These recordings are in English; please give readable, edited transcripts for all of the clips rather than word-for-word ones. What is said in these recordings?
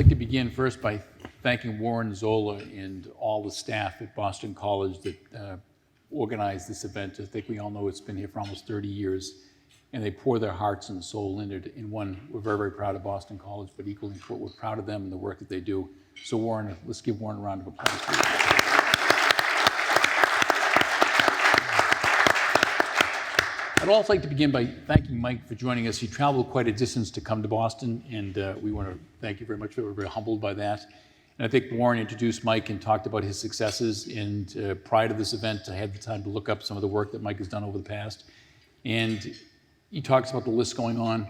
like to begin first by thanking Warren Zola and all the staff at Boston College that organized this event. I think we all know it's been here for almost 30 years, and they pour their hearts and soul into it. And one, we're very, very proud of Boston College, but equally important, we're proud of them and the work that they do. So Warren, let's give Warren a round of applause, please. I'd also like to begin by thanking Mike for joining us. He traveled quite a distance to come to Boston, and we want to thank you very much. We're very humbled by that. And I think Warren introduced Mike and talked about his successes. And prior to this event, I had the time to look up some of the work that Mike has done over the past. And he talks about the list going on.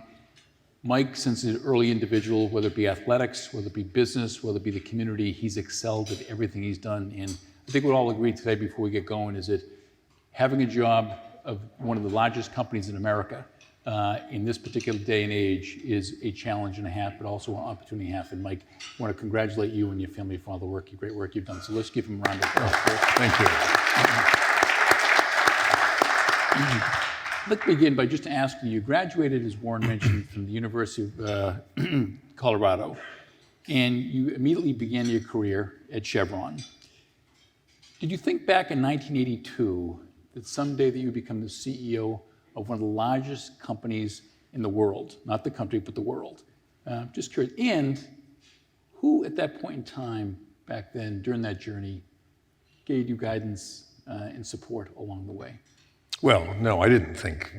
Mike, since an early individual, whether it be athletics, whether it be business, whether it be the community, he's excelled at everything he's done. And I think we'll all agree today before we get going is that having a job of one of the largest companies in America in this particular day and age is a challenge and a half, but also an opportunity and a half. And Mike, I want to congratulate you and your family for all the work, great work you've done. So let's give him a round of applause. Thank you. Let's begin by just asking you, graduated, as Warren mentioned, from the University of Colorado, and you immediately began your career at Chevron. Did you think back in 1982 that someday that you would become the CEO of one of the largest companies in the world, not the country, but the world? Just curious. And who at that point in time, back then, during that journey, gave you guidance and support along the way? Well, no, I didn't think.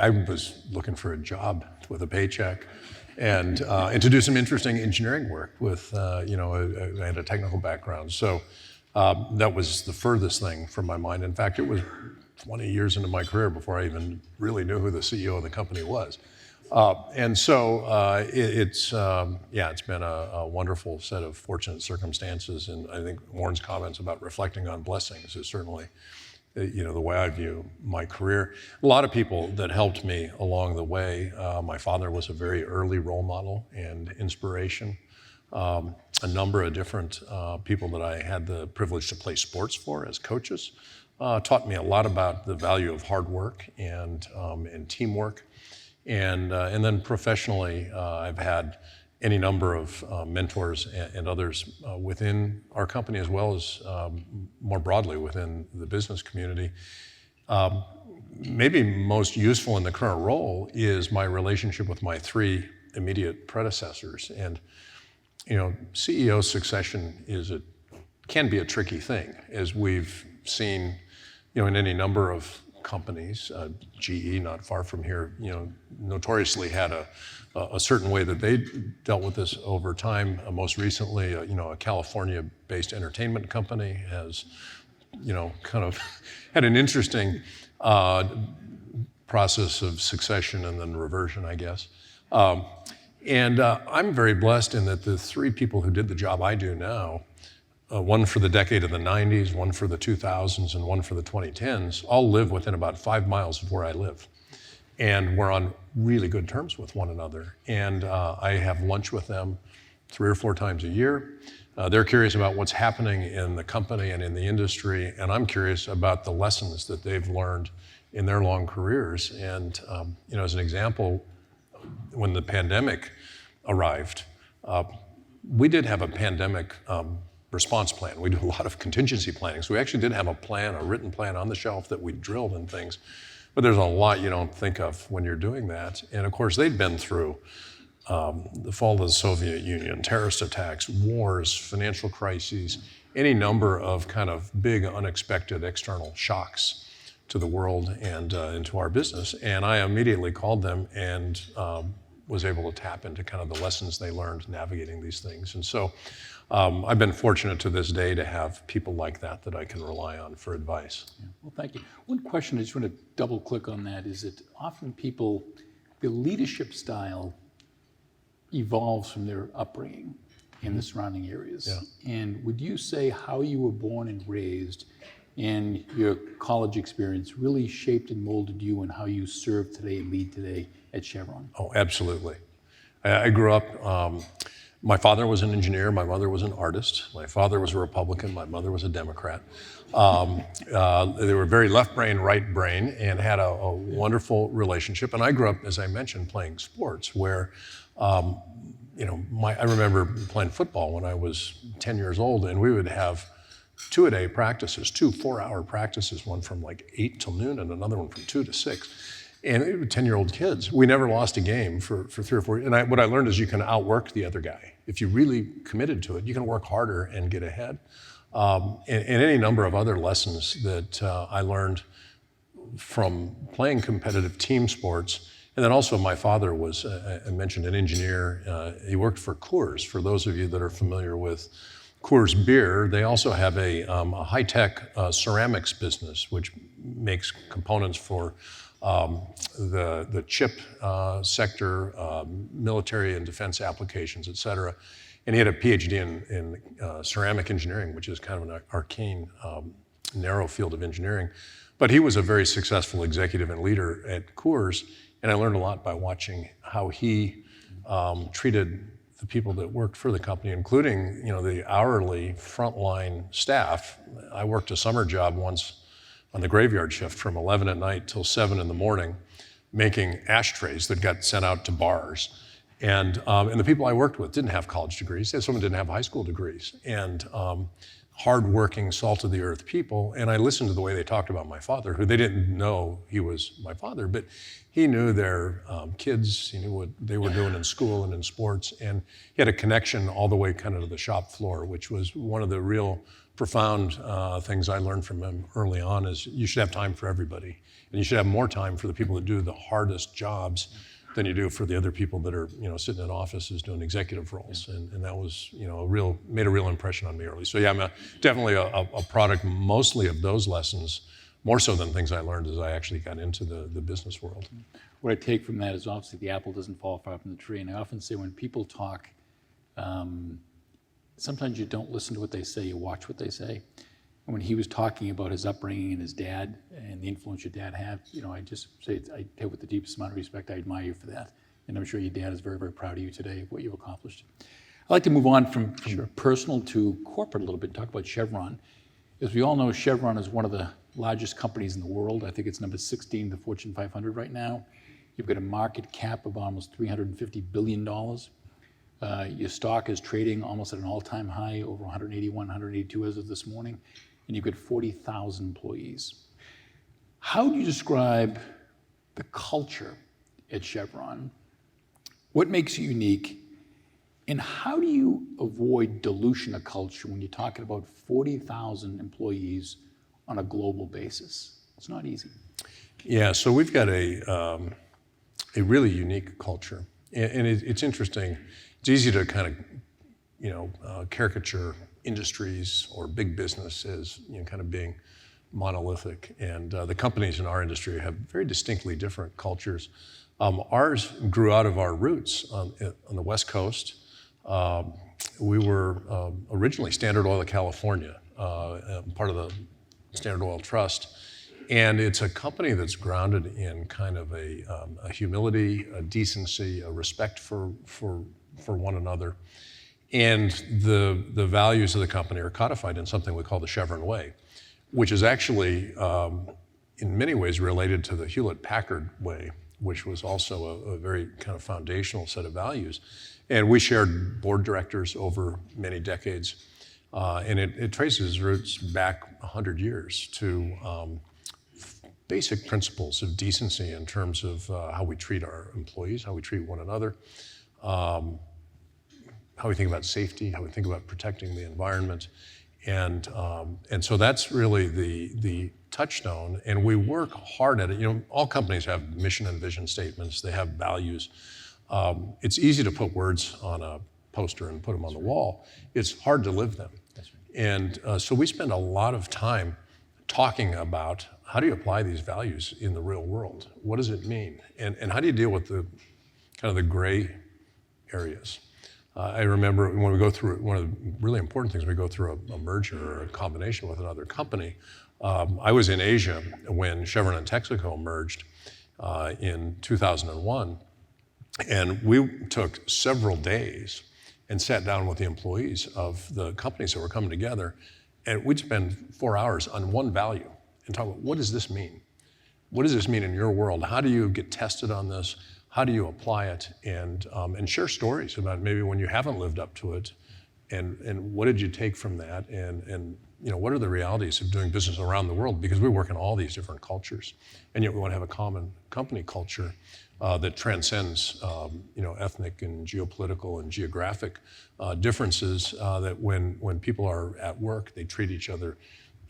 I was looking for a job with a paycheck and to do some interesting engineering work with, I had a technical background. So that was the furthest thing from my mind. In fact, it was 20 years into my career before I even really knew who the CEO of the company was. And so it's been a wonderful set of fortunate circumstances. And I think Warren's comments about reflecting on blessings is certainly, the way I view my career. A lot of people that helped me along the way. My father was a very early role model and inspiration. A number of different people that I had the privilege to play sports for as coaches taught me a lot about the value of hard work and teamwork. And then professionally, I've had any number of mentors and others within our company as well as more broadly within the business community. Maybe most useful in the current role is my relationship with my three immediate predecessors. And CEO succession can be a tricky thing, as we've seen, in any number of companies. GE, not far from here, notoriously had a certain way that they dealt with this over time. Most recently, a California-based entertainment company has, kind of had an interesting process of succession and then reversion, I guess. And I'm very blessed in that the three people who did the job I do now, one for the decade of the 90s, one for the 2000s, and one for the 2010s, all live within about 5 miles of where I live. And we're on really good terms with one another. And I have lunch with them 3 or 4 times a year. They're curious about what's happening in the company and in the industry, and I'm curious about the lessons that they've learned in their long careers. And as an example, when the pandemic arrived, we did have a pandemic response plan. We do a lot of contingency planning. So we actually did have a written plan on the shelf that we drilled and things. But there's a lot you don't think of when you're doing that. And of course, they'd been through the fall of the Soviet Union, terrorist attacks, wars, financial crises, any number of kind of big, unexpected external shocks to the world and into our business. And I immediately called them and was able to tap into kind of the lessons they learned navigating these things. And so I've been fortunate to this day to have people like that I can rely on for advice. Yeah. Well, thank you. One question I just want to double click on that is that often people, their leadership style evolves from their upbringing in the surrounding areas. Yeah. And would you say how you were born and raised and your college experience really shaped and molded you and how you serve today and lead today at Chevron? Oh, absolutely. I grew up, my father was an engineer, my mother was an artist. My father was a Republican, my mother was a Democrat. They were very left brain, right brain, and had a wonderful relationship. And I grew up, as I mentioned, playing sports where, I remember playing football when I was 10 years old, and we would have 2-a-day practices, 2 4-hour practices, one from like 8 till noon and another one from 2 to 6. And it was 10-year-old kids. We never lost a game for 3 or 4 years. And what I learned is you can outwork the other guy. If you really committed to it, you can work harder and get ahead. And any number of other lessons that I learned from playing competitive team sports. And then also my father was, I mentioned, an engineer. He worked for Coors. For those of you that are familiar with Coors beer, they also have a high-tech ceramics business, which makes components for the chip sector, military and defense applications, et cetera. And he had a PhD in ceramic engineering, which is kind of an arcane, narrow field of engineering. But he was a very successful executive and leader at Coors, and I learned a lot by watching how he treated the people that worked for the company, including the hourly frontline staff. I worked a summer job once on the graveyard shift from 11 at night till 7 in the morning, making ashtrays that got sent out to bars. And the people I worked with didn't have college degrees. Some of them didn't have high school degrees. And hardworking, salt-of-the-earth people. And I listened to the way they talked about my father, who they didn't know he was my father, but he knew their kids, he knew what they were doing in school and in sports, and he had a connection all the way kind of to the shop floor, which was one of the real profound things I learned from him early on is you should have time for everybody. And you should have more time for the people that do the hardest jobs than you do for the other people that are, sitting in offices doing executive roles. And that was, made a real impression on me early. So yeah, I'm definitely a product mostly of those lessons, more so than things I learned as I actually got into the business world. What I take from that is obviously the apple doesn't fall far from the tree. And I often say when people talk, sometimes you don't listen to what they say, you watch what they say. And when he was talking about his upbringing and his dad and the influence your dad had, I just say, I take with the deepest amount of respect, I admire you for that. And I'm sure your dad is very, very proud of you today, what you've accomplished. I'd like to move on from personal to corporate a little bit and talk about Chevron. As we all know, Chevron is one of the largest companies in the world. I think it's number 16 in the Fortune 500 right now. You've got a market cap of almost $350 billion. Your stock is trading almost at an all-time high, over 181, 182 as of this morning, and you've got 40,000 employees. How do you describe the culture at Chevron? What makes it unique? And how do you avoid dilution of culture when you're talking about 40,000 employees on a global basis? It's not easy. Yeah, so we've got a really unique culture. And it's interesting. It's easy to kind of, caricature industries or big business as, kind of being monolithic. And the companies in our industry have very distinctly different cultures. Ours grew out of our roots on the West Coast. We were originally Standard Oil of California, part of the Standard Oil Trust. And it's a company that's grounded in kind of a humility, a decency, a respect for one another. And the values of the company are codified in something we call the Chevron Way, which is actually in many ways related to the Hewlett-Packard Way, which was also a very kind of foundational set of values. And we shared board directors over many decades. And it traces roots back 100 years to basic principles of decency in terms of how we treat our employees, how we treat one another, how we think about safety, how we think about protecting the environment. And so that's really the touchstone. And we work hard at it. All companies have mission and vision statements. They have values. It's easy to put words on a poster and put them on the wall. It's hard to live them. That's right. And so we spend a lot of time talking about how do you apply these values in the real world? What does it mean? And how do you deal with the kind of the gray areas? I remember when we go through, one of the really important things, we go through a merger or a combination with another company. I was in Asia when Chevron and Texaco merged in 2001. And we took several days and sat down with the employees of the companies that were coming together. And we'd spend 4 hours on one value and talk about, what does this mean? What does this mean in your world? How do you get tested on this? how do you apply it, and share stories about maybe when you haven't lived up to it, and what did you take from that, and what are the realities of doing business around the world, because we work in all these different cultures, and yet we want to have a common company culture that transcends ethnic and geopolitical and geographic differences, that when people are at work, they treat each other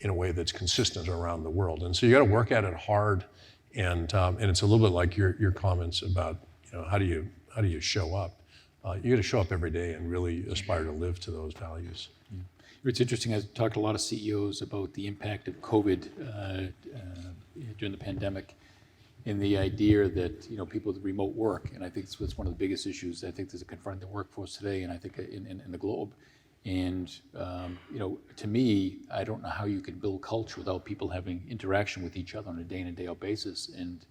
in a way that's consistent around the world. And so you got to work at it hard, and it's a little bit like your comments about how do you show up. You got to show up every day and really aspire to live to those values. Yeah. It's interesting. I talked to a lot of CEOs about the impact of COVID during the pandemic, and the idea that people with remote work, and I think it's one of the biggest issues I think that's confronting the workforce today, and I think in the globe. And to me, I don't know how you can build culture without people having interaction with each other on a day in and day out basis. And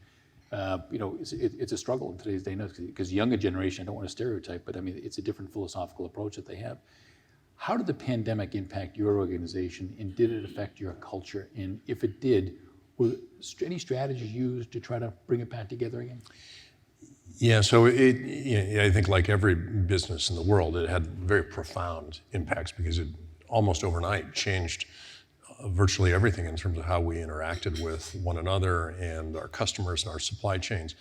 it's a struggle in today's day and age, because younger generation, I don't want to stereotype, but I mean, it's a different philosophical approach that they have. How did the pandemic impact your organization, and did it affect your culture? And if it did, were any strategies used to try to bring it back together again? Yeah, so I think like every business in the world, it had very profound impacts, because it almost overnight changed virtually everything in terms of how we interacted with one another and our customers and our supply chains.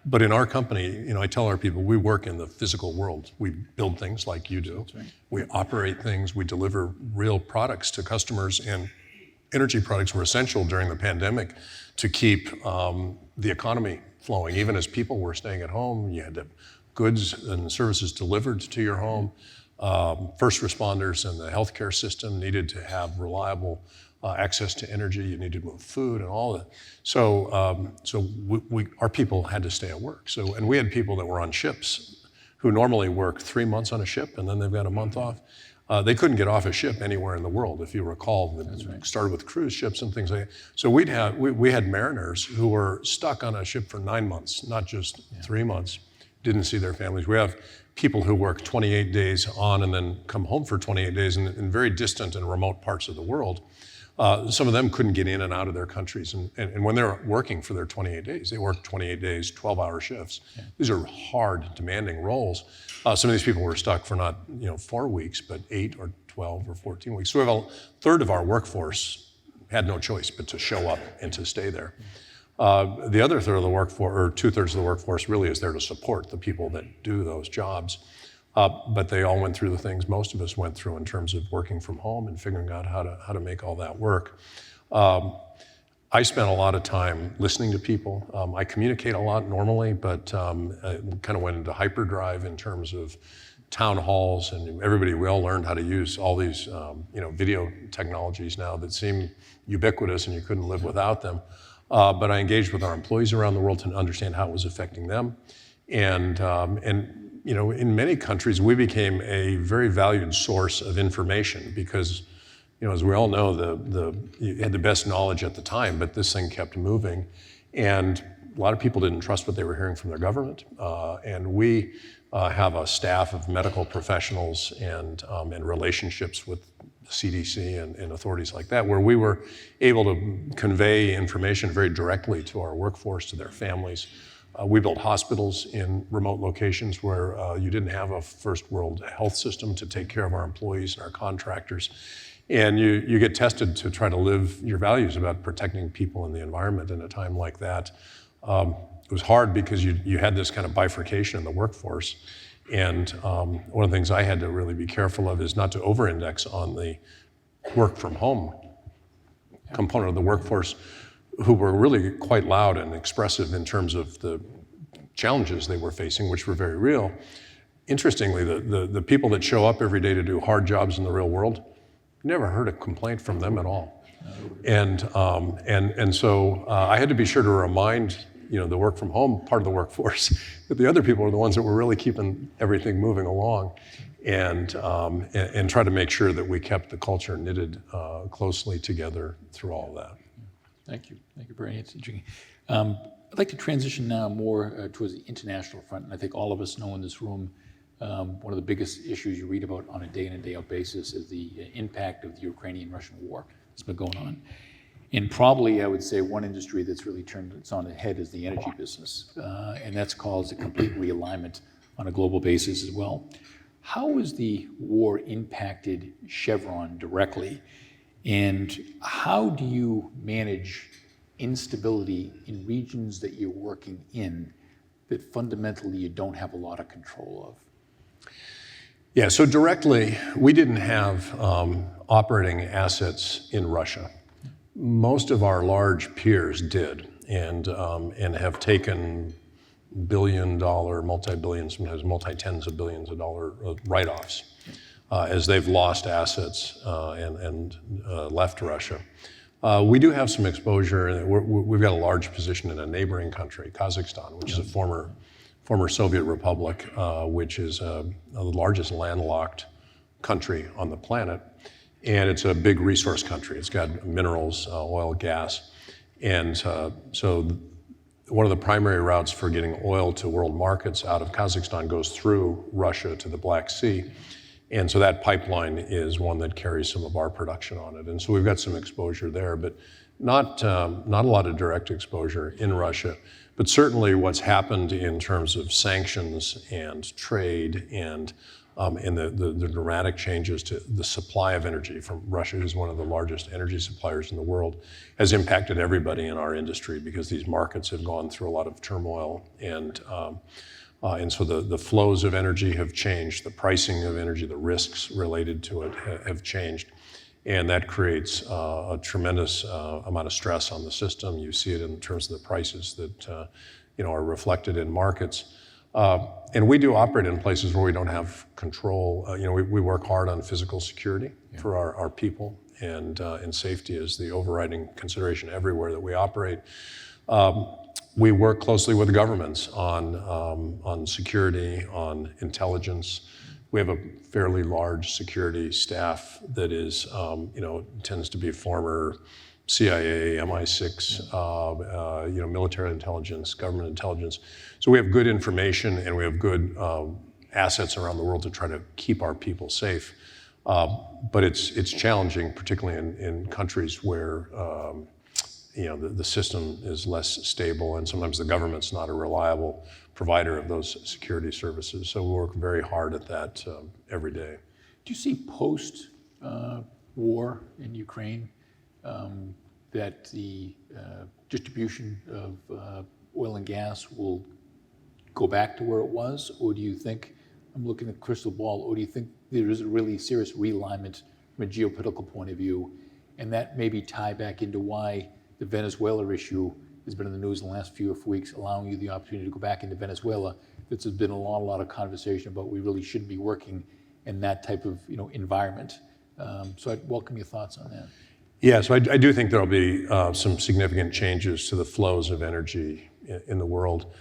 But in our company, I tell our people, we work in the physical world. We build things like you do. That's right. We operate things. We deliver real products to customers, and energy products were essential during the pandemic to keep the economy flowing. Even as people were staying at home, you had to have goods and services delivered to your home. First responders and the healthcare system needed to have reliable access to energy. You needed to move food and all that. So our people had to stay at work. And we had people that were on ships who normally work 3 months on a ship, and then they've got a month off. They couldn't get off a ship anywhere in the world, if you recall. It started with cruise ships and things like that. So we had mariners who were stuck on a ship for 9 months, not just 3 months, didn't see their families. We have people who work 28 days on and then come home for 28 days in very distant and remote parts of the world. Some of them couldn't get in and out of their countries. And when they're working for their 28 days, they work 28 days, 12-hour shifts. Yeah. These are hard, demanding roles. Some of these people were stuck for not 4 weeks, but 8 or 12 or 14 weeks. So we have a third of our workforce had no choice but to show up and to stay there. The other third of the workforce, or 2/3 of the workforce, really is there to support the people that do those jobs. But they all went through the things most of us went through in terms of working from home and figuring out how to make all that work. I spent a lot of time listening to people. I communicate a lot normally, but I kind of went into hyperdrive in terms of town halls, and we all learned how to use all these video technologies now that seem ubiquitous and you couldn't live without them. But I engaged with our employees around the world to understand how it was affecting them. And in many countries, we became a very valued source of information because, as we all know, you had the best knowledge at the time, but this thing kept moving. And a lot of people didn't trust what they were hearing from their government. And we have a staff of medical professionals and relationships with CDC and authorities like that, where we were able to convey information very directly to our workforce, to their families. We built hospitals in remote locations where you didn't have a first world health system to take care of our employees and our contractors. And you get tested to try to live your values about protecting people and the environment in a time like that. It was hard because you had this kind of bifurcation in the workforce. And one of the things I had to really be careful of is not to over-index on the work from home component of the workforce, who were really quite loud and expressive in terms of the challenges they were facing, which were very real. Interestingly, the people that show up every day to do hard jobs in the real world, never heard a complaint from them at all. And so I had to be sure to remind the work from home part of the workforce that the other people are the ones that were really keeping everything moving along, and try to make sure that we kept the culture knitted closely together through all of that. Thank you, Bernie. It's interesting. I'd like to transition now more towards the international front. And I think all of us know in this room, one of the biggest issues you read about on a day in and day out basis is the impact of the Ukrainian-Russian war that's been going on. And probably, I would say, one industry that's really turned its on its head is the energy business. And that's caused a complete realignment on a global basis as well. How has the war impacted Chevron directly? And how do you manage instability in regions that you're working in that fundamentally you don't have a lot of control of? Yeah, so directly, we didn't have operating assets in Russia. Most of our large peers did, and have taken billion-dollar, multi-billion, sometimes multi-tens of billions of dollar write-offs as they've lost assets and left Russia. We do have some exposure. We've got a large position in a neighboring country, Kazakhstan, which is a former Soviet republic, which is the largest landlocked country on the planet. And it's a big resource country. It's got minerals, oil, gas. And so one of the primary routes for getting oil to world markets out of Kazakhstan goes through Russia to the Black Sea. And so that pipeline is one that carries some of our production on it. And so we've got some exposure there, but not a lot of direct exposure in Russia. But certainly what's happened in terms of sanctions and trade and the dramatic changes to the supply of energy from Russia, who's one of the largest energy suppliers in the world, has impacted everybody in our industry because these markets have gone through a lot of turmoil. And so the flows of energy have changed, the pricing of energy, the risks related to it have changed. And that creates a tremendous amount of stress on the system. You see it in terms of the prices that are reflected in markets. And we do operate in places where we don't have control. We work hard on physical security for our people, and safety is the overriding consideration everywhere that we operate. We work closely with governments on security, on intelligence. We have a fairly large security staff that is, tends to be former CIA, MI6, military intelligence, government intelligence. So we have good information and we have good assets around the world to try to keep our people safe. But it's challenging, particularly in countries where the system is less stable, and sometimes the government's not a reliable provider of those security services. So we work very hard at that every day. Do you see post-war in Ukraine that the distribution of oil and gas will go back to where it was? Or do you think, I'm looking at the crystal ball, or do you think there is a really serious realignment from a geopolitical point of view, and that maybe tie back into why the Venezuela issue has been in the news in the last few weeks, allowing you the opportunity to go back into Venezuela? There's been a lot of conversation about we really shouldn't be working in that type of environment. So I'd welcome your thoughts on that. Yeah, so I do think there'll be some significant changes to the flows of energy in the world.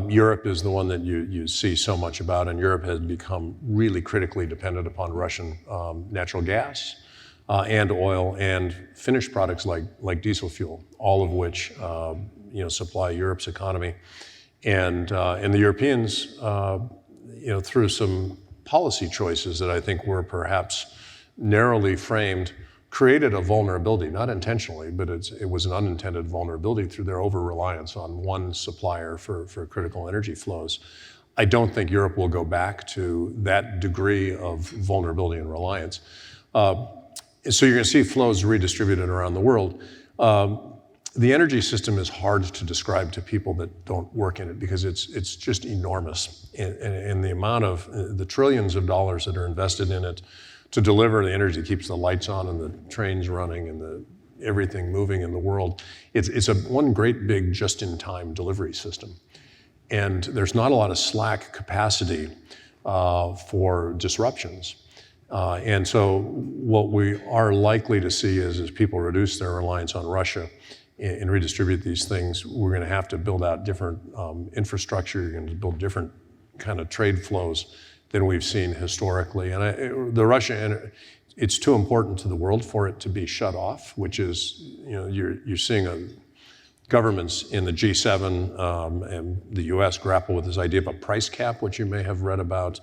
Europe is the one that you see so much about, and Europe has become really critically dependent upon Russian natural gas and oil and finished products like diesel fuel, all of which supply Europe's economy. And the Europeans, through some policy choices that I think were perhaps narrowly framed, created a vulnerability, not intentionally, but it was an unintended vulnerability through their over-reliance on one supplier for critical energy flows. I don't think Europe will go back to that degree of vulnerability and reliance. So you're going to see flows redistributed around the world. The energy system is hard to describe to people that don't work in it because it's just enormous. And the amount of, the trillions of dollars that are invested in it to deliver the energy that keeps the lights on and the trains running and everything moving in the world. It's one great big just-in-time delivery system. And there's not a lot of slack capacity for disruptions. And so what we are likely to see is as people reduce their reliance on Russia and redistribute these things, we're going to have to build out different infrastructure. You're going to build different kind of trade flows than we've seen historically. And the Russia, it's too important to the world for it to be shut off, which is, you're seeing governments in the G7 and the US grapple with this idea of a price cap, which you may have read about,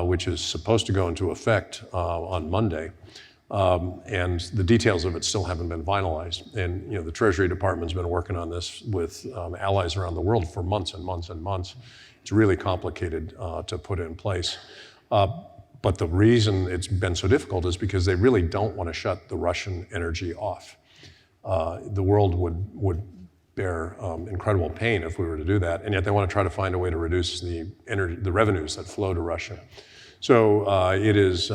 which is supposed to go into effect on Monday. And the details of it still haven't been finalized. And the Treasury Department's been working on this with allies around the world for months and months and months. It's really complicated to put in place. But the reason it's been so difficult is because they really don't want to shut the Russian energy off. The world would bear incredible pain if we were to do that, and yet they want to try to find a way to reduce the revenues that flow to Russia. So it's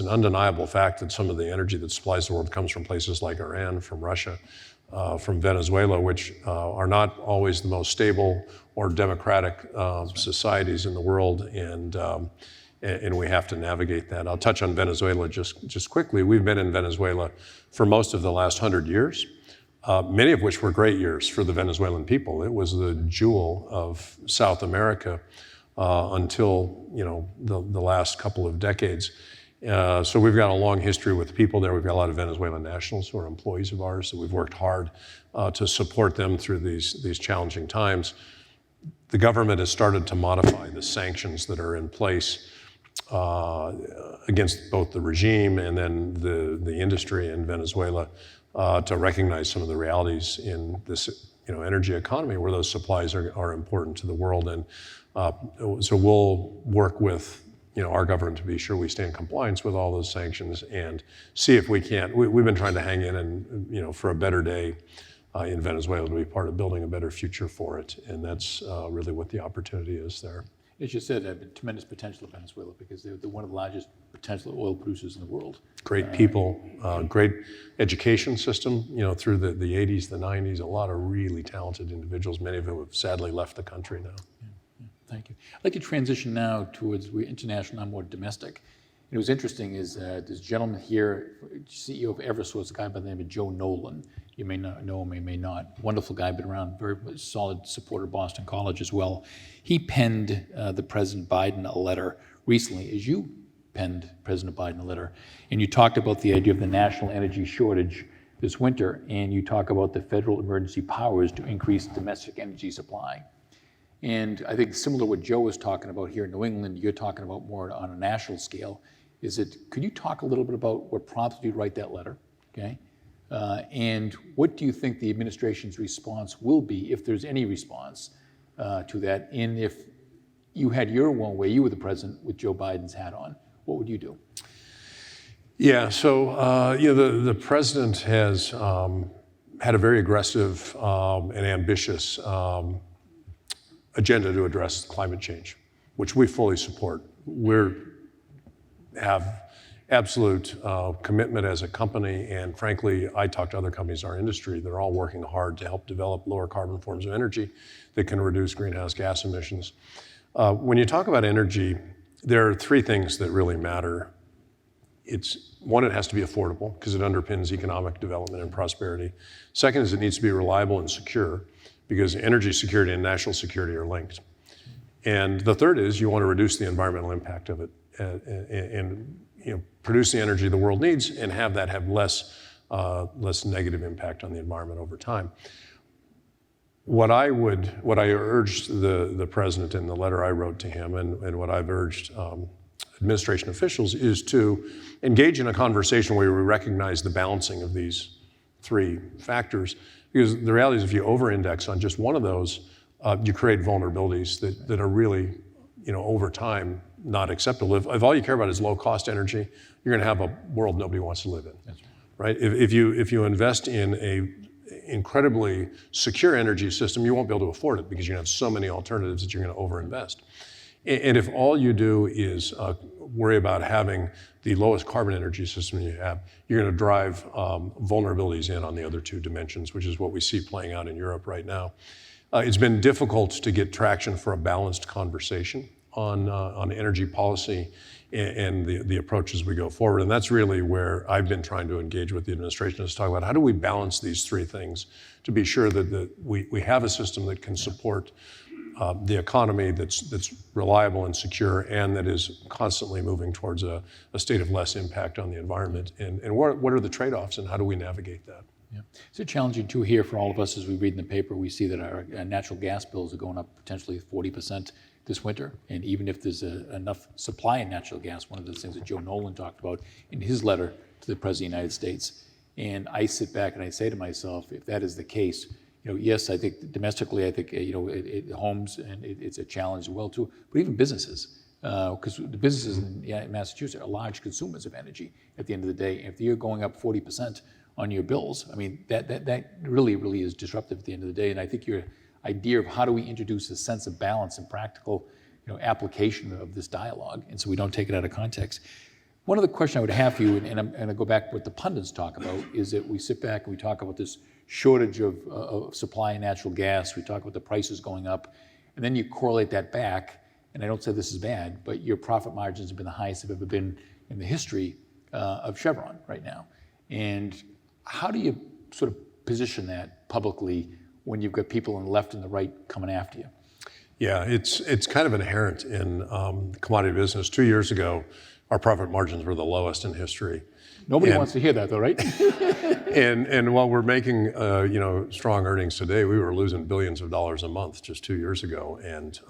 an undeniable fact that some of the energy that supplies the world comes from places like Iran, from Russia, from Venezuela, which are not always the most stable or democratic societies in the world, and we have to navigate that. I'll touch on Venezuela just quickly. We've been in Venezuela for most of the last 100 years, many of which were great years for the Venezuelan people. It was the jewel of South America until the last couple of decades. So we've got a long history with the people there. We've got a lot of Venezuelan nationals who are employees of ours, so we've worked hard to support them through these challenging times. The government has started to modify the sanctions that are in place against both the regime and then the industry in Venezuela to recognize some of the realities in this energy economy where those supplies are important to the world. And so we'll work with our government to be sure we stay in compliance with all those sanctions and see if we can't. We've been trying to hang in and for a better day in Venezuela to be part of building a better future for it. And that's really what the opportunity is there. As you said, tremendous potential in Venezuela because they're one of the largest potential oil producers in the world. Great people, great education system, through the 80s, the 90s, a lot of really talented individuals, many of whom have sadly left the country now. Yeah, thank you. I'd like to transition now towards international, not more domestic. And it was interesting is this gentleman here, CEO of Eversource, a guy by the name of Joe Nolan. You may not know him, you may not. Wonderful guy, been around, very solid supporter of Boston College as well. He penned the President Biden a letter recently, as you penned President Biden a letter, and you talked about the idea of the national energy shortage this winter, and you talk about the federal emergency powers to increase domestic energy supply. And I think similar to what Joe was talking about here in New England, you're talking about more on a national scale. Could you talk a little bit about what prompted you to write that letter, okay? And what do you think the administration's response will be, if there's any response to that? And if you had your own way, you were the president with Joe Biden's hat on, what would you do? Yeah, so the president has had a very aggressive and ambitious agenda to address climate change, which we fully support. We have absolute commitment as a company, and frankly, I talk to other companies in our industry. They're all working hard to help develop lower carbon forms of energy that can reduce greenhouse gas emissions. When you talk about energy, there are three things that really matter. One, it has to be affordable because it underpins economic development and prosperity. Second is it needs to be reliable and secure because energy security and national security are linked. And the third is you want to reduce the environmental impact of it and produce the energy the world needs and have that have less negative impact on the environment over time. What I urged the president in the letter I wrote to him and what I've urged administration officials is to engage in a conversation where we recognize the balancing of these three factors, because the reality is if you over-index on just one of those, you create vulnerabilities that are really, over time, not acceptable. If all you care about is low-cost energy, you're going to have a world nobody wants to live in. That's right. If you invest in a incredibly secure energy system, you won't be able to afford it because you have so many alternatives that you're going to overinvest. And if all you do is worry about having the lowest carbon energy system you have, you're going to drive vulnerabilities in on the other two dimensions, which is what we see playing out in Europe right now. It's been difficult to get traction for a balanced conversation on energy policy and the approach as we go forward. And that's really where I've been trying to engage with the administration, is talk about how do we balance these three things to be sure that we have a system that can support the economy that's reliable and secure and that is constantly moving towards a state of less impact on the environment. And what are the trade-offs and how do we navigate that? Yeah. It's challenging too here for all of us as we read in the paper. We see that our natural gas bills are going up potentially 40% this winter. And even if there's enough supply of natural gas, one of the things that Joe Nolan talked about in his letter to the President of the United States. And I sit back and I say to myself, if that is the case, yes, I think domestically, I think, homes, and it's a challenge as well too, but even businesses, because the businesses in Massachusetts are large consumers of energy at the end of the day. If you're going up 40% on your bills, I mean, that really is disruptive at the end of the day. And I think your idea of how do we introduce a sense of balance and practical application of this dialogue, and so we don't take it out of context. One of the questions I would have for you, and I go back to what the pundits talk about, is that we sit back and we talk about this shortage of supply of natural gas. We talk about the prices going up, and then you correlate that back, and I don't say this is bad, but your profit margins have been the highest they've ever been in the history of Chevron right now. And how do you sort of position that publicly when you've got people on the left and the right coming after you? Yeah, it's kind of inherent in the commodity business. 2 years ago, our profit margins were the lowest in history. Nobody wants to hear that, though, right? and while we're making strong earnings today, we were losing billions of dollars a month just 2 years ago, and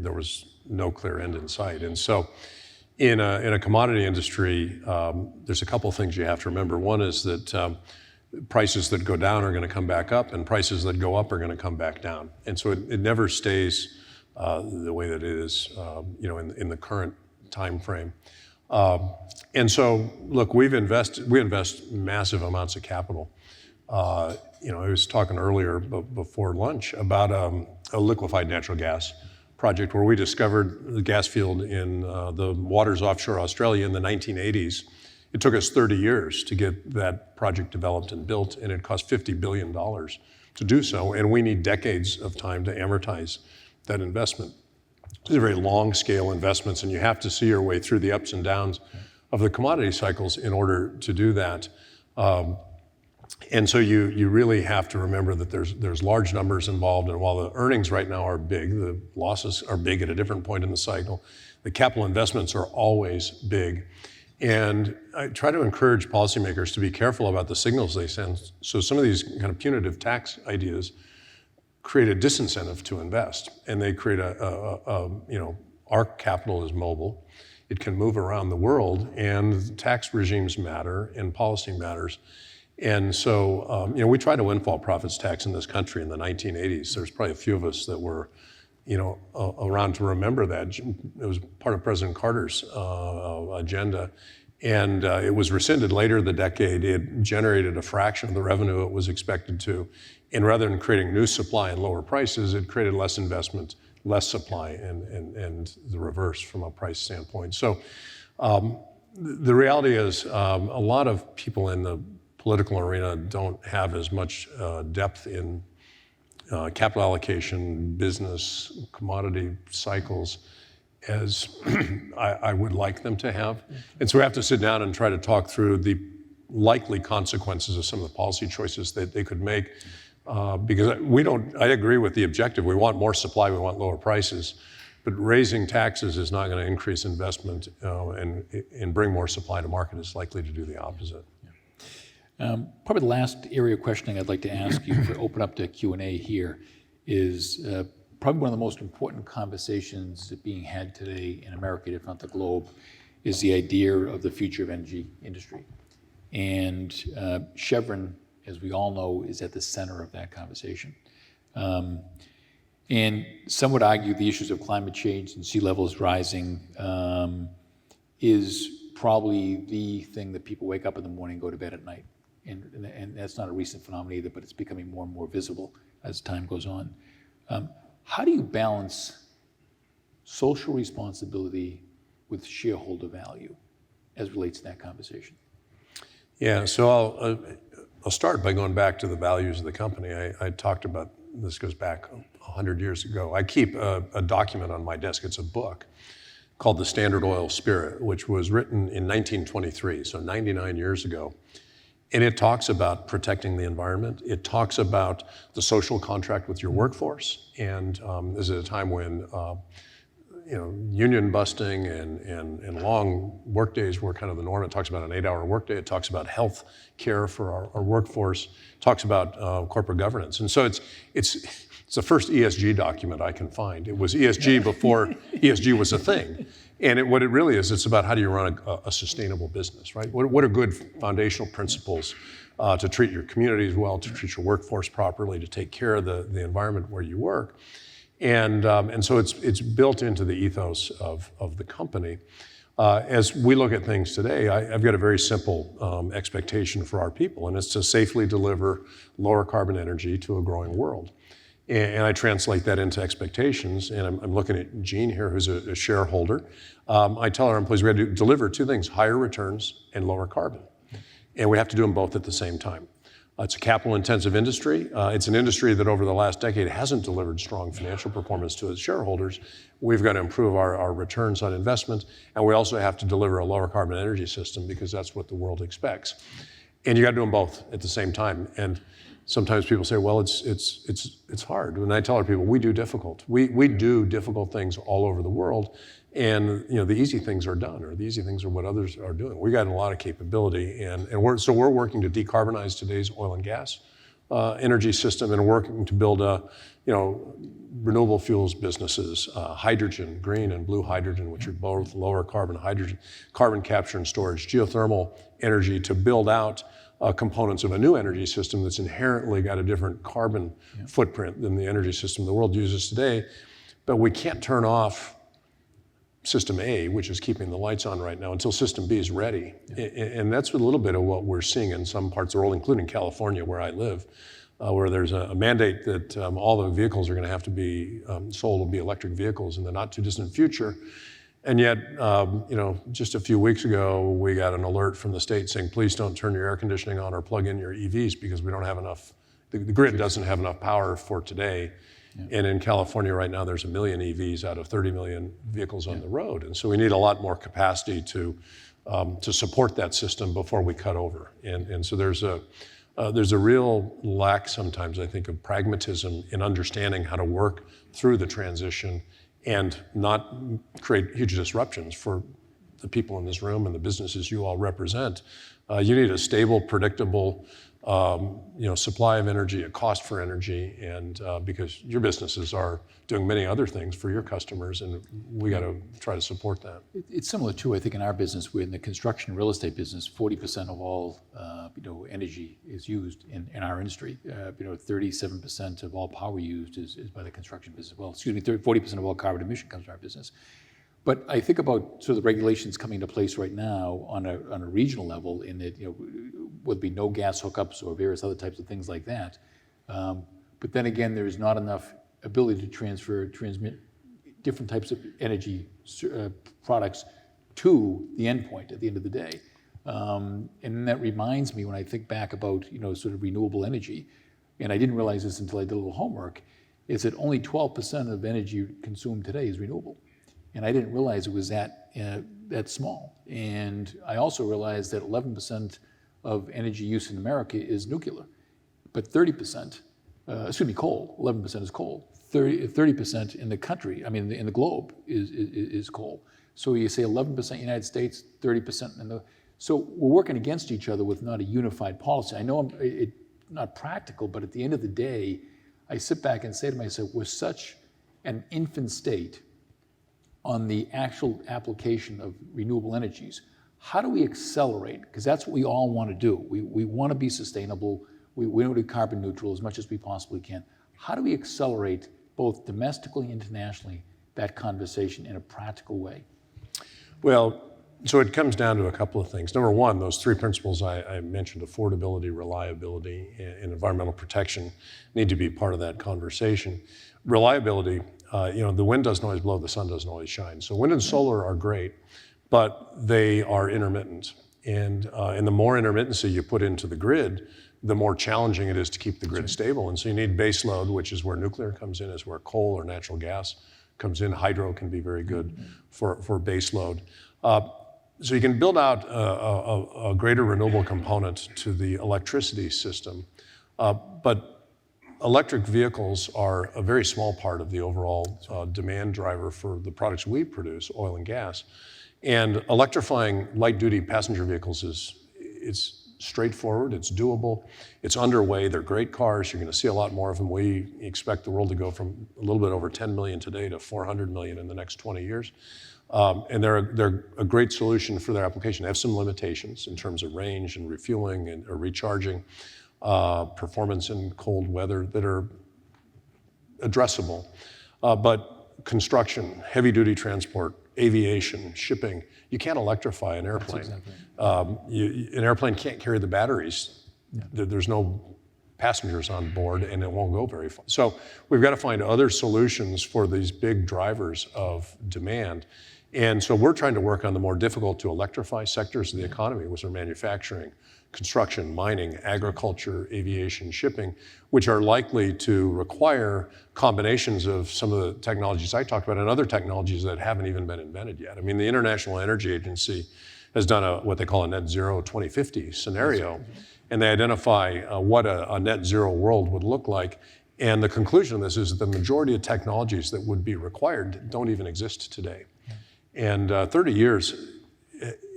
there was no clear end in sight. And so, in a commodity industry, there's a couple of things you have to remember. One is that prices that go down are going to come back up, and prices that go up are going to come back down. And so it never stays the way that it is, in the current time frame. And so, look, we invest massive amounts of capital. I was talking earlier before lunch about a liquefied natural gas project where we discovered the gas field in the waters offshore Australia in the 1980s. It took us 30 years to get that project developed and built, and it cost $50 billion to do so, and we need decades of time to amortize that investment. These are very long-scale investments, and you have to see your way through the ups and downs of the commodity cycles in order to do that. And so you really have to remember that there's large numbers involved, and while the earnings right now are big, the losses are big at a different point in the cycle. The capital investments are always big. And I try to encourage policymakers to be careful about the signals they send. So some of these kind of punitive tax ideas create a disincentive to invest, and they create our capital is mobile. It can move around the world, and tax regimes matter, and policy matters. And so, we tried a windfall profits tax in this country in the 1980s. There's probably a few of us that were, around to remember that. It was part of President Carter's agenda, and it was rescinded later in the decade. It generated a fraction of the revenue it was expected to, and rather than creating new supply and lower prices, it created less investment, less supply, and the reverse from a price standpoint. So the reality is a lot of people in the political arena don't have as much depth in capital allocation, business, commodity cycles as I would like them to have. And so we have to sit down and try to talk through the likely consequences of some of the policy choices that they could make. Because I agree with the objective. We want more supply, we want lower prices, but raising taxes is not going to increase investment and bring more supply to market. It's likely to do the opposite. Probably the last area of questioning I'd like to ask you to open up to Q&A here is probably one of the most important conversations being had today in America, if not the globe, is the idea of the future of energy industry. And Chevron, as we all know, is at the center of that conversation. And some would argue the issues of climate change and sea levels rising is probably the thing that people wake up in the morning and go to bed at night. And that's not a recent phenomenon either, but it's becoming more and more visible as time goes on. How do you balance social responsibility with shareholder value as relates to that conversation? Yeah, so I'll start by going back to the values of the company. I talked about, this goes back 100 years ago. I keep a document on my desk. It's a book called The Standard Oil Spirit, which was written in 1923, so 99 years ago. And it talks about protecting the environment. It talks about the social contract with your workforce. And this is a time when union busting and long work days were kind of the norm. It talks about an 8-hour workday. It talks about health care for our workforce. It talks about corporate governance. And so it's the first ESG document I can find. It was ESG before ESG was a thing. And what it really is, it's about how do you run a sustainable business, right? What are good foundational principles to treat your communities well, to treat your workforce properly, to take care of the environment where you work. And so it's built into the ethos of the company. As we look at things today, I've got a very simple expectation for our people, and it's to safely deliver lower carbon energy to a growing world. And I translate that into expectations, and I'm looking at Jean here, who's a shareholder. I tell our employees we have to deliver two things: higher returns and lower carbon. And we have to do them both at the same time. It's a capital-intensive industry. It's an industry that over the last decade hasn't delivered strong financial performance to its shareholders. We've got to improve our returns on investment, and we also have to deliver a lower carbon energy system because that's what the world expects. And you got to do them both at the same time. And sometimes people say, well, it's hard. And I tell our people, we do difficult things all over the world. And the easy things are done, or the easy things are what others are doing. We got a lot of capability, and we're working to decarbonize today's oil and gas energy system, and working to build renewable fuels businesses, hydrogen, green and blue hydrogen, which are both lower carbon hydrogen, carbon capture and storage, geothermal energy to build out components of a new energy system that's inherently got a different carbon footprint than the energy system the world uses today. But we can't turn off System A, which is keeping the lights on right now, until System B is ready. Yeah. And that's a little bit of what we're seeing in some parts of the world, including California, where I live, where there's a mandate that all the vehicles are going to have to be sold will be electric vehicles in the not too distant future. And yet, just a few weeks ago, we got an alert from the state saying, please don't turn your air conditioning on or plug in your EVs because we don't have enough, the grid doesn't have enough power for today. Yeah. And in California right now, there's 1 million EVs out of 30 million vehicles on the road. And so we need a lot more capacity to support that system before we cut over. And so there's a real lack sometimes, I think, of pragmatism in understanding how to work through the transition and not create huge disruptions for the people in this room and the businesses you all represent. You need a stable, predictable supply of energy, a cost for energy, and because your businesses are doing many other things for your customers, and we got to try to support that. It's similar too, I think, in our business. We're in the construction and real estate business. 40% of all energy is used in our industry. 37% of all power used is by the construction business. Well, 40% of all carbon emission comes from our business. But I think about sort of the regulations coming into place right now on a regional level, in that would be no gas hookups or various other types of things like that. But then again, there is not enough ability to transmit different types of energy products to the endpoint at the end of the day. And that reminds me, when I think back about sort of renewable energy, and I didn't realize this until I did a little homework, is that only 12% of energy consumed today is renewable. And I didn't realize it was that small. And I also realized that 11% of energy use in America is nuclear, but 30%, coal. 11% is coal. 30% in the country, in the globe, is coal. So you say 11% United States, 30% in the. So we're working against each other with not a unified policy. I know it's not practical, but at the end of the day, I sit back and say to myself, we're such an infant state on the actual application of renewable energies. How do we accelerate? Because that's what we all want to do. We want to be sustainable. We want to be carbon neutral as much as we possibly can. How do we accelerate, both domestically and internationally, that conversation in a practical way? Well, so it comes down to a couple of things. Number one, those three principles I mentioned, affordability, reliability, and environmental protection, need to be part of that conversation. Reliability, the wind doesn't always blow, the sun doesn't always shine. So wind and solar are great, but they are intermittent. And the more intermittency you put into the grid, the more challenging it is to keep the grid stable. And so you need base load, which is where nuclear comes in, is where coal or natural gas comes in. Hydro can be very good for base load. So you can build out a greater renewable component to the electricity system, but electric vehicles are a very small part of the overall demand driver for the products we produce, oil and gas. And electrifying light-duty passenger vehicles it's straightforward, it's doable, it's underway, they're great cars, you're gonna see a lot more of them. We expect the world to go from a little bit over 10 million today to 400 million in the next 20 years. And they're a great solution for their application. They have some limitations in terms of range and refueling and or recharging, performance in cold weather that are addressable. But construction, heavy-duty transport, aviation, shipping, you can't electrify an airplane. An airplane can't carry the batteries. Yeah. There's no passengers on board, and it won't go very far. So we've got to find other solutions for these big drivers of demand. And so we're trying to work on the more difficult to electrify sectors of the economy, which are manufacturing, construction, mining, agriculture, aviation, shipping, which are likely to require combinations of some of the technologies I talked about and other technologies that haven't even been invented yet. I mean, the International Energy Agency has done what they call a net zero 2050 scenario, and they identify what a net zero world would look like. And the conclusion of this is that the majority of technologies that would be required don't even exist today. And 30 years,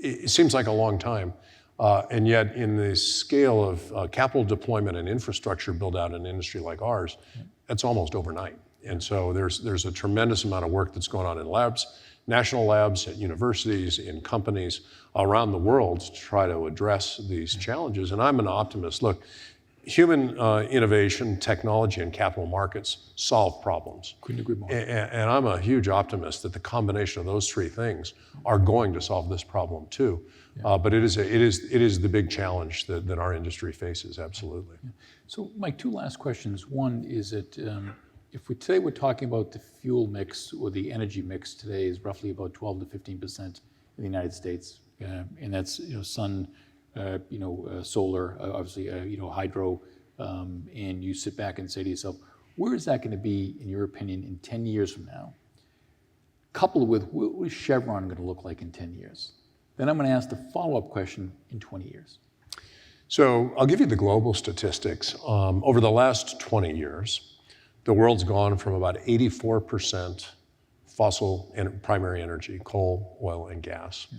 it seems like a long time. And yet in the scale of capital deployment and infrastructure build out in an industry like ours, that's almost overnight. And so there's a tremendous amount of work that's going on in labs, national labs, at universities, in companies around the world to try to address these challenges. And I'm an optimist. Look, human innovation, technology, and capital markets solve problems. Couldn't agree more. And I'm a huge optimist that the combination of those three things are going to solve this problem too. Yeah. But it is the big challenge that our industry faces, absolutely. Yeah. So Mike, two last questions. One is that if today we're talking about the fuel mix or the energy mix today is roughly about 12 to 15% in the United States. And that's sun, solar, obviously, hydro, and you sit back and say to yourself, where is that going to be, in your opinion, in 10 years from now? Coupled with, what is Chevron going to look like in 10 years? Then I'm going to ask the follow-up question in 20 years. So I'll give you the global statistics. Over the last 20 years, the world's gone from about 84% fossil and primary energy, coal, oil, and gas. Yeah.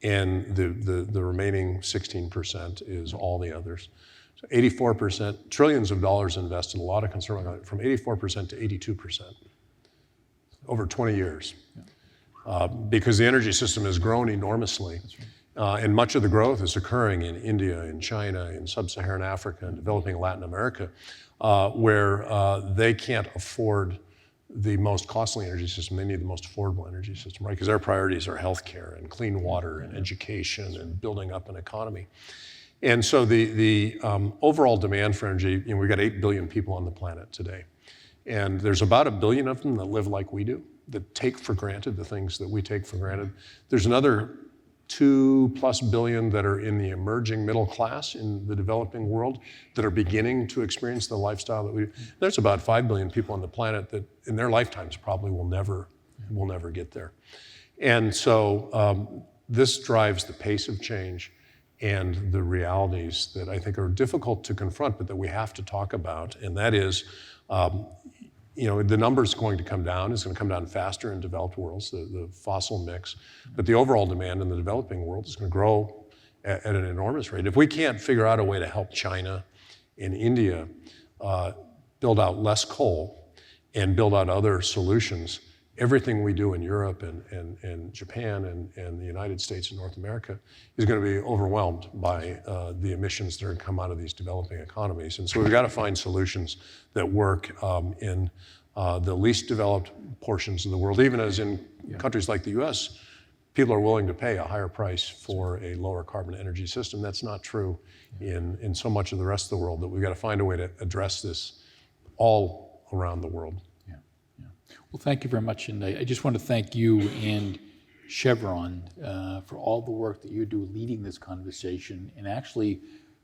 And the remaining 16% is all the others. So 84%, trillions of dollars invested, a lot of concern from 84% to 82% over 20 years. Yeah. Because the energy system has grown enormously. That's right. And much of the growth is occurring in India, in China, in sub-Saharan Africa, and developing Latin America, where they can't afford the most costly energy system. They need the most affordable energy system, right? Because their priorities are healthcare and clean water and education and building up an economy. And so the overall demand for energy, we've got 8 billion people on the planet today. And there's about 1 billion of them that live like we do, that take for granted the things that we take for granted. There's another 2+ billion that are in the emerging middle class in the developing world that are beginning to experience the lifestyle that we do. There's about 5 billion people on the planet that in their lifetimes probably will never get there. And so this drives the pace of change and the realities that I think are difficult to confront, but that we have to talk about. And that is, the number's going to come down. It's going to come down faster in developed worlds, the fossil mix. But the overall demand in the developing world is going to grow at an enormous rate. If we can't figure out a way to help China and India build out less coal and build out other solutions, everything we do in Europe and Japan and the United States and North America is going to be overwhelmed by the emissions that are going to come out of these developing economies. And so we've got to find solutions that work in the least developed portions of the world, even as in countries like the US, people are willing to pay a higher price for a lower carbon energy system. That's not true in so much of the rest of the world, that we've got to find a way to address this all around the world. Well, thank you very much, and I just want to thank you and Chevron for all the work that you do leading this conversation. And actually,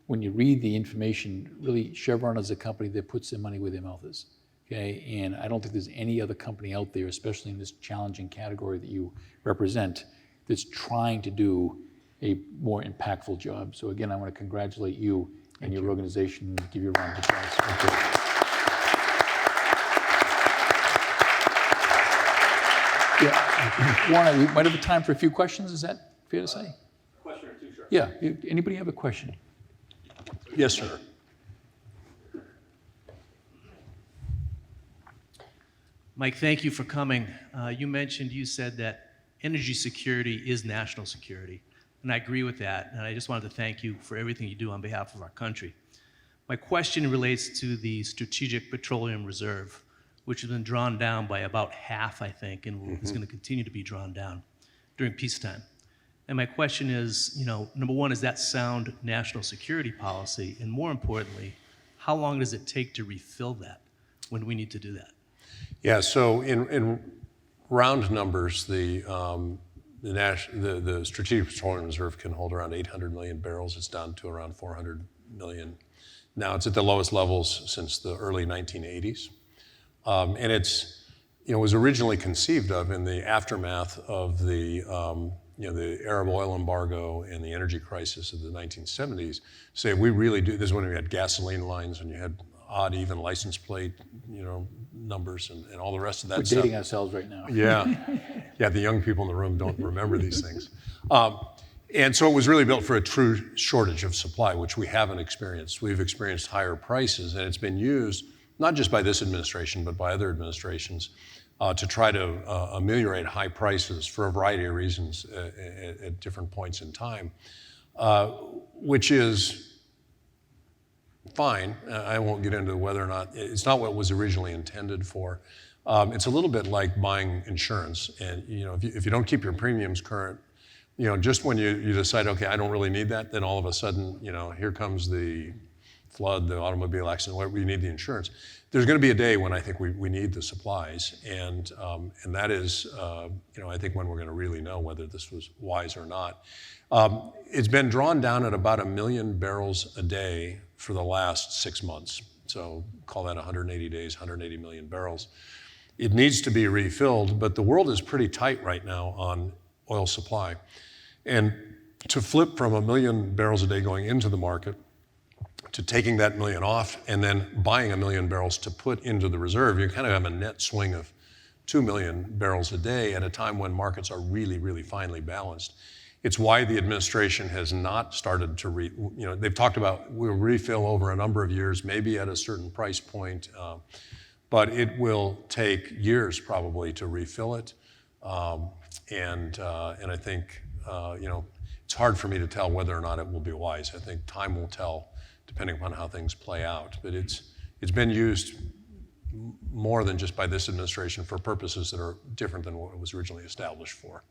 when you read the information, really Chevron is a company that puts their money where their mouth is, okay? And I don't think there's any other company out there, especially in this challenging category that you represent, that's trying to do a more impactful job. So again, I want to congratulate you and your organization and give you a round of applause. Thank you. Yeah. Warren, we might have time for a few questions. Is that fair to say? Question or two, sure. Yeah. Anybody have a question? Yes, sir. Mike, thank you for coming. You said that energy security is national security, and I agree with that, and I just wanted to thank you for everything you do on behalf of our country. My question relates to the Strategic Petroleum Reserve, which has been drawn down by about half, I think, and is going to continue to be drawn down during peacetime. And my question is, number one, is that sound national security policy? And more importantly, how long does it take to refill that when we need to do that? Yeah, so in round numbers, the Strategic Petroleum Reserve can hold around 800 million barrels. It's down to around 400 million. Now it's at the lowest levels since the early 1980s. And it was originally conceived of in the aftermath of the Arab oil embargo and the energy crisis of the 1970s. Say, we really do, this is when we had gasoline lines and you had odd, even license plate, numbers and all the rest of that We're stuff. dating ourselves right now. Yeah, the young people in the room don't remember these things. And so it was really built for a true shortage of supply, which we haven't experienced. We've experienced higher prices, and it's been used not just by this administration, but by other administrations to try to ameliorate high prices for a variety of reasons at different points in time, which is fine. I won't get into whether or not, it's not what it was originally intended for. It's a little bit like buying insurance. And if you don't keep your premiums current, just when you decide, okay, I don't really need that, then all of a sudden, here comes the flood, the automobile accident, we need the insurance. There's going to be a day when I think we need the supplies, and that is, I think when we're going to really know whether this was wise or not. It's been drawn down at about 1 million barrels a day for the last 6 months. So call that 180 days, 180 million barrels. It needs to be refilled, but the world is pretty tight right now on oil supply. And to flip from 1 million barrels a day going into the market to taking that million off and then buying 1 million barrels to put into the reserve, you kind of have a net swing of 2 million barrels a day at a time when markets are really, really finely balanced. It's why the administration has not started to they've talked about we'll refill over a number of years, maybe at a certain price point, but it will take years probably to refill it. And I think, it's hard for me to tell whether or not it will be wise. I think time will tell, depending upon how things play out. But it's been used more than just by this administration for purposes that are different than what it was originally established for.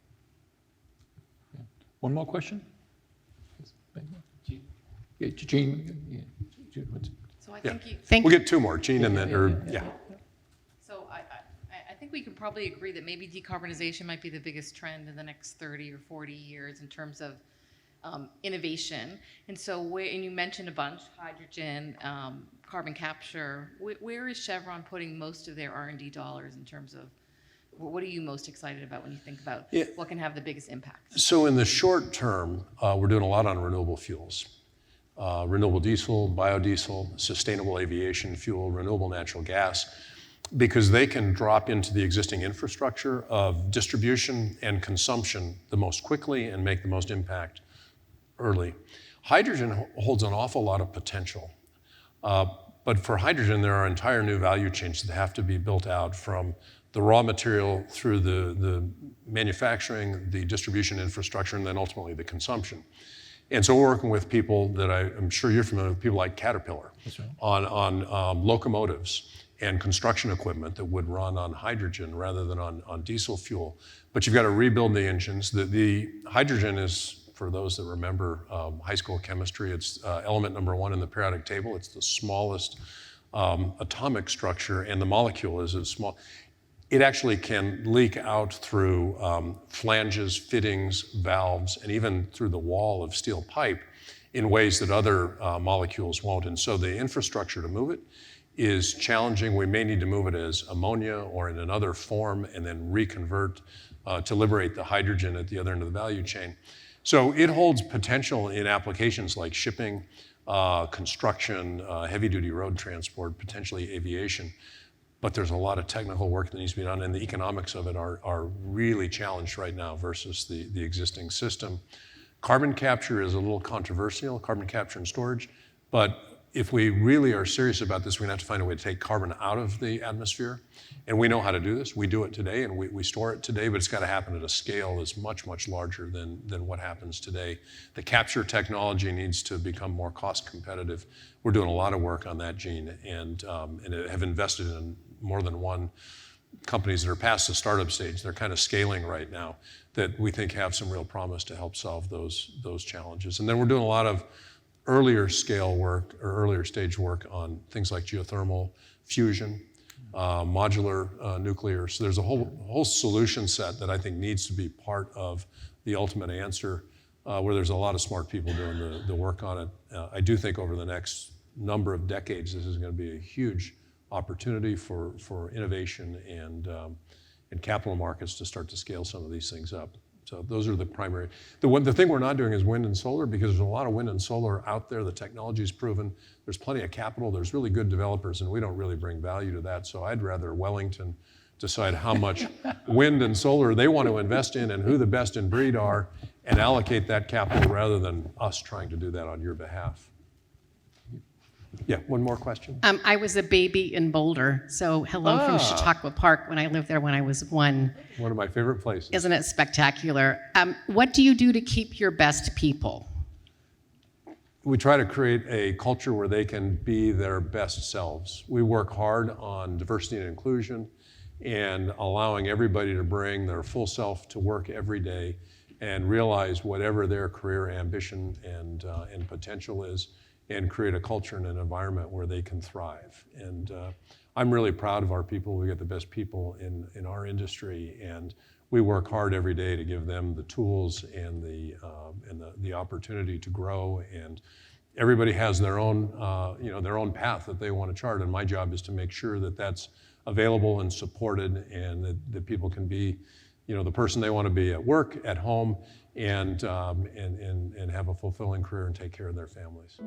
One more question? Yeah, Gene. So I Yeah. think you. We'll get 2 more, Gene, and then, So I think we can probably agree that maybe decarbonization might be the biggest trend in the next 30 or 40 years in terms of innovation. And so, and you mentioned a bunch: hydrogen, carbon capture. Where is Chevron putting most of their R&D dollars in terms of? What are you most excited about when you think about what can have the biggest impact? So in the short term, we're doing a lot on renewable fuels. Renewable diesel, biodiesel, sustainable aviation fuel, renewable natural gas, because they can drop into the existing infrastructure of distribution and consumption the most quickly and make the most impact early. Hydrogen holds an awful lot of potential. But for hydrogen, there are entire new value chains that have to be built out, from the raw material through the manufacturing, the distribution infrastructure, and then ultimately the consumption. And so we're working with people that I'm sure you're familiar with, people like Caterpillar. That's right. on locomotives and construction equipment that would run on hydrogen rather than on diesel fuel. But you've got to rebuild the engines. The hydrogen is, for those that remember high school chemistry, it's element number 1 in the periodic table. It's the smallest atomic structure, and the molecule is as small. It actually can leak out through flanges, fittings, valves, and even through the wall of steel pipe in ways that other molecules won't. And so the infrastructure to move it is challenging. We may need to move it as ammonia or in another form and then reconvert to liberate the hydrogen at the other end of the value chain. So it holds potential in applications like shipping, construction, heavy-duty road transport, potentially aviation. but there's a lot of technical work that needs to be done, and the economics of it are really challenged right now versus the existing system. Carbon capture is a little controversial, carbon capture and storage, but if we really are serious about this, we're going to have to find a way to take carbon out of the atmosphere. And we know how to do this. We do it today, and we store it today, but it's got to happen at a scale that's much, much larger than what happens today. The capture technology needs to become more cost competitive. We're doing a lot of work on that, Gene, and have invested in more than one companies that are past the startup stage. They're kind of scaling right now that we think have some real promise to help solve those challenges. And then we're doing a lot of earlier scale work or earlier stage work on things like geothermal, fusion, modular nuclear. So there's a whole solution set that I think needs to be part of the ultimate answer, where there's a lot of smart people doing the work on it. I do think over the next number of decades, this is going to be a huge opportunity for innovation and capital markets to start to scale some of these things up. So those are the primary. The thing we're not doing is wind and solar, because there's a lot of wind and solar out there. The technology is proven. There's plenty of capital. There's really good developers, and we don't really bring value to that. So I'd rather Wellington decide how much wind and solar they want to invest in and who the best in breed are, and allocate that capital rather than us trying to do that on your behalf. Yeah, one more question. I was a baby in Boulder, so hello from Chautauqua Park when I lived there when I was 1. One of my favorite places. Isn't it spectacular? What do you do to keep your best people? We try to create a culture where they can be their best selves. We work hard on diversity and inclusion and allowing everybody to bring their full self to work every day and realize whatever their career ambition and potential is, and create a culture and an environment where they can thrive. And I'm really proud of our people. We get the best people in our industry, and we work hard every day to give them the tools and the opportunity to grow. And everybody has their own their own path that they want to chart. And my job is to make sure that that's available and supported, and that people can be the person they want to be at work, at home, and have a fulfilling career and take care of their families.